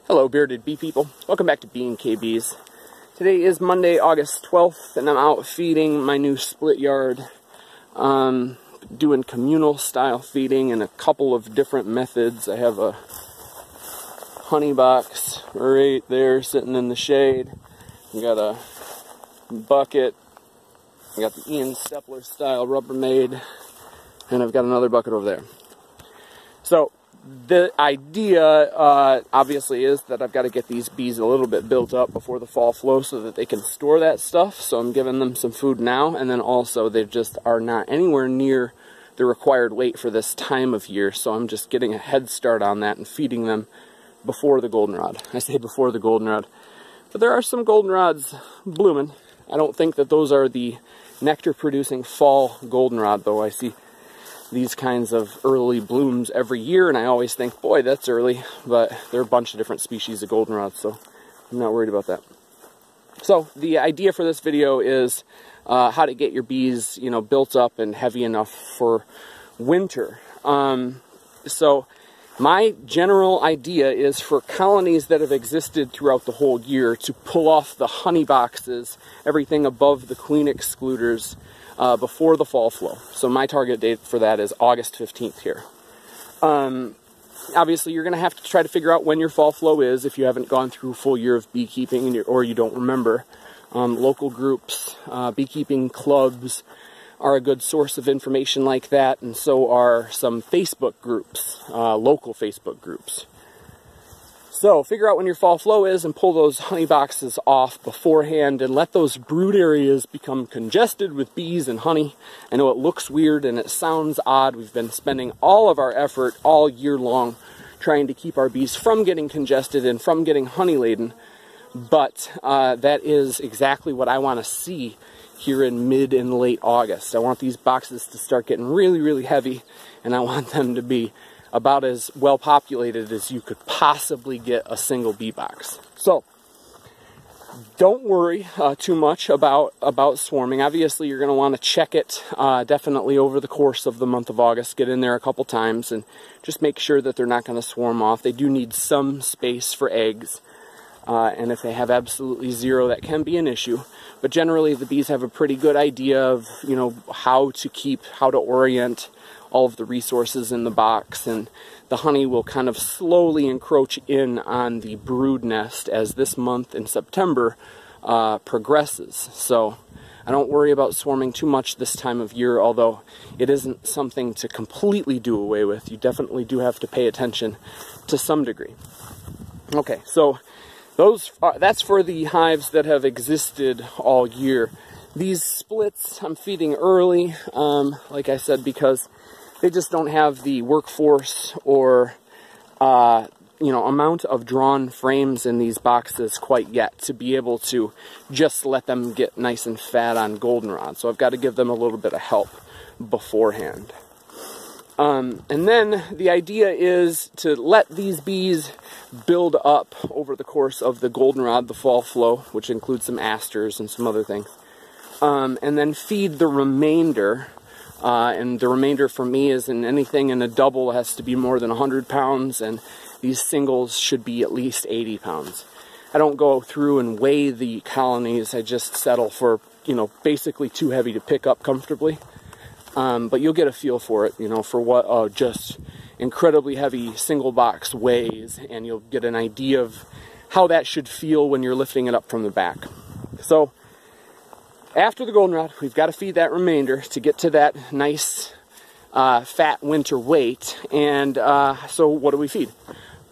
Hello bearded bee people, welcome back to Bee and KBs. Today is Monday, August 12th, and I'm out feeding my new split yard. Doing communal style feeding in a couple of different methods. I have a honey box right there sitting in the shade. I got a bucket, I got the Ian Stepler style Rubbermaid, and I've got another bucket over there. So the idea, obviously, is that I've got to get these bees a little bit built up before the fall flow so that they can store that stuff. So I'm giving them some food now, and then also they just are not anywhere near the required weight for this time of year. So I'm just getting a head start on that and feeding them before the goldenrod. I say before the goldenrod, but there are some goldenrods blooming. I don't think that those are the nectar-producing fall goldenrod, though. I see these kinds of early blooms every year, and I always think, boy, that's early, but there are a bunch of different species of goldenrod, so I'm not worried about that. So the idea for this video is how to get your bees, built up and heavy enough for winter. So my general idea is for colonies that have existed throughout the whole year to pull off the honey boxes, everything above the queen excluders, before the fall flow. So my target date for that is August 15th here. Obviously, you're going to have to try to figure out when your fall flow is if you haven't gone through a full year of beekeeping or you don't remember. Local groups, beekeeping clubs are a good source of information like that, and so are some Facebook groups, local Facebook groups. So figure out when your fall flow is and pull those honey boxes off beforehand and let those brood areas become congested with bees and honey. I know it looks weird and it sounds odd. We've been spending all of our effort all year long trying to keep our bees from getting congested and from getting honey laden. But that is exactly what I want to see here in mid and late August. I want these boxes to start getting really, really heavy, and I want them to be about as well populated as you could possibly get a single bee box. So don't worry too much about swarming. Obviously, you're going to want to check it definitely over the course of the month of August. Get in there a couple times and just make sure that they're not going to swarm off. They do need some space for eggs, and if they have absolutely zero, that can be an issue. But generally, the bees have a pretty good idea of how to orient all of the resources in the box, and the honey will kind of slowly encroach in on the brood nest as this month in September progresses. So I don't worry about swarming too much this time of year, although it isn't something to completely do away with. You definitely do have to pay attention to some degree. Okay, so that's for the hives that have existed all year. These splits I'm feeding early, like I said, because they just don't have the workforce or amount of drawn frames in these boxes quite yet to be able to just let them get nice and fat on goldenrod. So I've got to give them a little bit of help beforehand. And then the idea is to let these bees build up over the course of the goldenrod, the fall flow, which includes some asters and some other things, and then feed the remainder. And the remainder for me is anything in a double has to be more than 100 pounds, and these singles should be at least 80 pounds. I don't go through and weigh the colonies. I just settle for, basically too heavy to pick up comfortably. But you'll get a feel for it, for what just incredibly heavy single box weighs, and you'll get an idea of how that should feel when you're lifting it up from the back. So after the goldenrod, we've got to feed that remainder to get to that nice fat winter weight. And so what do we feed?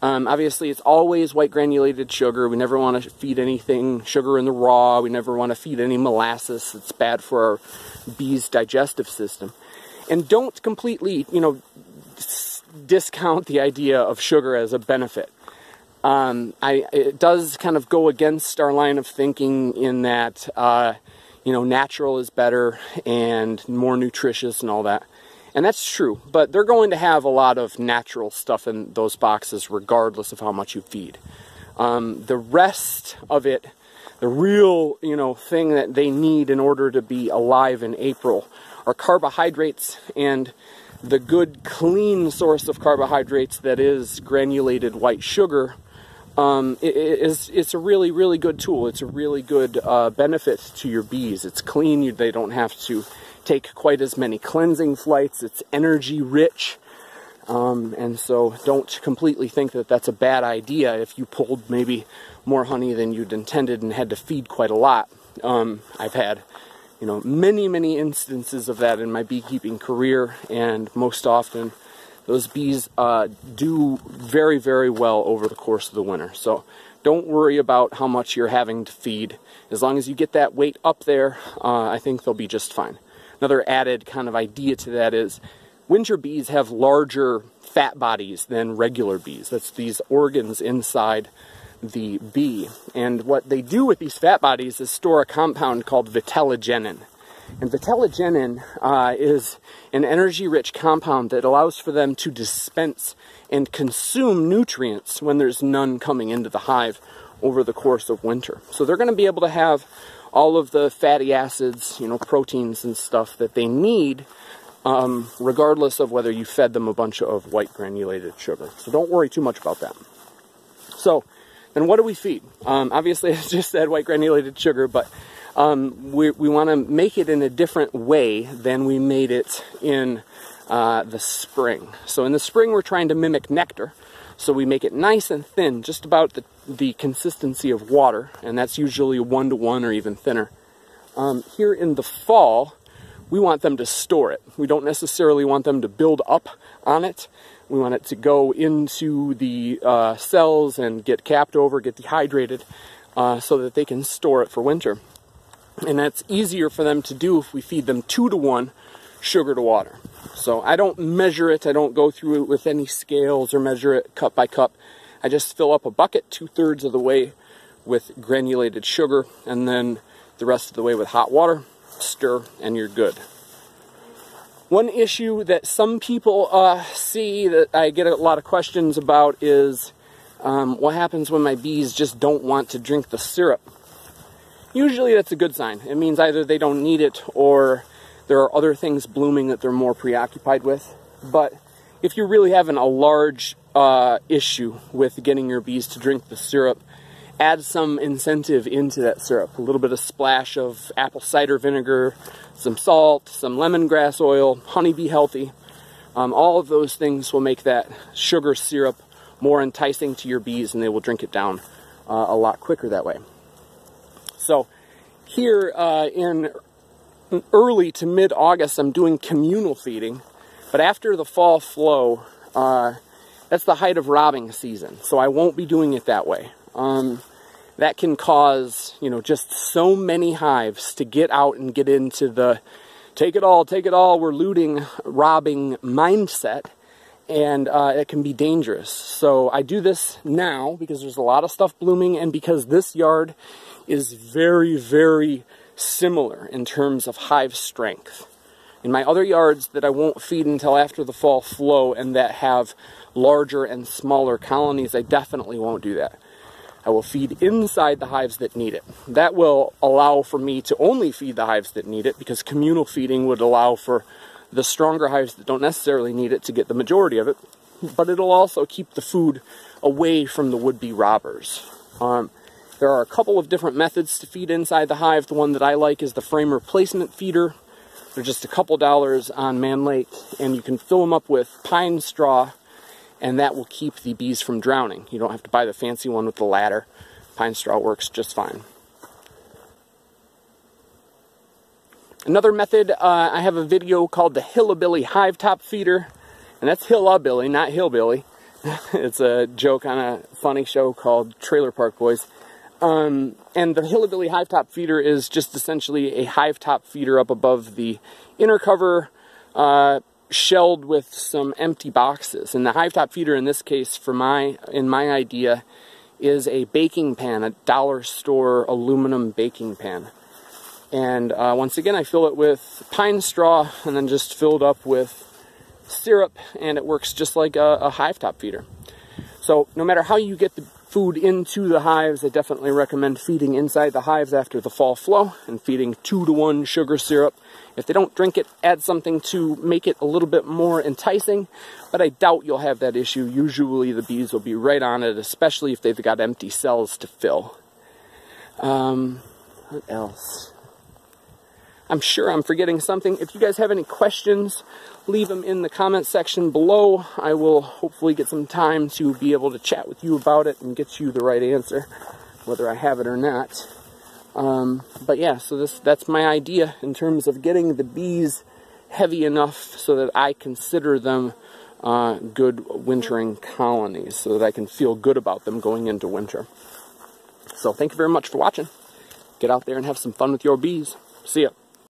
Obviously, it's always white granulated sugar. We never want to feed anything sugar in the raw. We never want to feed any molasses. It's bad for our bees' digestive system. And don't completely, discount the idea of sugar as a benefit. It does kind of go against our line of thinking in that natural is better and more nutritious and all that. And that's true, but they're going to have a lot of natural stuff in those boxes regardless of how much you feed. The rest of it, the real, thing that they need in order to be alive in April are carbohydrates, and the good, clean source of carbohydrates that is granulated white sugar it's a really, really good tool. It's a really good benefit to your bees. It's clean. They don't have to take quite as many cleansing flights. It's energy rich. And so don't completely think that that's a bad idea if you pulled maybe more honey than you'd intended and had to feed quite a lot. I've had, you know, many instances of that in my beekeeping career, and most often those bees do very, very well over the course of the winter. So don't worry about how much you're having to feed. As long as you get that weight up there, I think they'll be just fine. Another added kind of idea to that is winter bees have larger fat bodies than regular bees. That's these organs inside the bee. And what they do with these fat bodies is store a compound called vitellogenin. And vitellogenin is an energy-rich compound that allows for them to dispense and consume nutrients when there's none coming into the hive over the course of winter. So they're going to be able to have all of the fatty acids, you know, proteins and stuff that they need, regardless of whether you fed them a bunch of white granulated sugar. So don't worry too much about that. So then what do we feed? Obviously, I just said white granulated sugar, but we want to make it in a different way than we made it in the spring. So in the spring, we're trying to mimic nectar. So we make it nice and thin, just about the consistency of water, and that's usually 1-to-1 or even thinner. Here in the fall, we want them to store it. We don't necessarily want them to build up on it. We want it to go into the cells and get capped over, get dehydrated, so that they can store it for winter. And that's easier for them to do if we feed them 2-to-1 sugar to water. So I don't measure it. I don't go through it with any scales or measure it cup by cup. I just fill up a bucket 2/3 of the way with granulated sugar, and then the rest of the way with hot water. Stir, and you're good. One issue that some people see that I get a lot of questions about is what happens when my bees just don't want to drink the syrup. Usually that's a good sign. It means either they don't need it or there are other things blooming that they're more preoccupied with. But if you're really having a large issue with getting your bees to drink the syrup, add some incentive into that syrup. A little bit of splash of apple cider vinegar, some salt, some lemongrass oil, honeybee healthy. All of those things will make that sugar syrup more enticing to your bees, and they will drink it down a lot quicker that way. So here in early to mid-August, I'm doing communal feeding, but after the fall flow, that's the height of robbing season, so I won't be doing it that way. That can cause, you know, just so many hives to get out and get into the take it all, we're looting, robbing mindset, and it can be dangerous. So I do this now because there's a lot of stuff blooming, and because this yard is very, very similar in terms of hive strength. In my other yards that I won't feed until after the fall flow and that have larger and smaller colonies, I definitely won't do that. I will feed inside the hives that need it. That will allow for me to only feed the hives that need it, because communal feeding would allow for the stronger hives that don't necessarily need it to get the majority of it, but it'll also keep the food away from the would-be robbers. There are a couple of different methods to feed inside the hive. The one that I like is the frame replacement feeder. They're just a couple dollars on Man Lake, and you can fill them up with pine straw, and that will keep the bees from drowning. You don't have to buy the fancy one with the ladder. Pine straw works just fine. Another method, I have a video called the Hillabilly Hive Top Feeder, and that's Hillabilly, not Hillbilly. It's a joke on a funny show called Trailer Park Boys. And the Hillabilly Hive Top Feeder is just essentially a hive top feeder up above the inner cover, shelled with some empty boxes. And the hive top feeder in this case, in my idea, is a baking pan, a dollar store aluminum baking pan. And once again, I fill it with pine straw and then just fill it up with syrup, and it works just like a hive top feeder. So no matter how you get the food into the hives. I definitely recommend feeding inside the hives after the fall flow and feeding 2-to-1 sugar syrup. If they don't drink it, add something to make it a little bit more enticing, but I doubt you'll have that issue. Usually the bees will be right on it, especially if they've got empty cells to fill. What else? I'm sure I'm forgetting something. If you guys have any questions, leave them in the comment section below. I will hopefully get some time to be able to chat with you about it and get you the right answer, whether I have it or not. But yeah, so that's my idea in terms of getting the bees heavy enough so that I consider them good wintering colonies, so that I can feel good about them going into winter. So thank you very much for watching. Get out there and have some fun with your bees. See ya.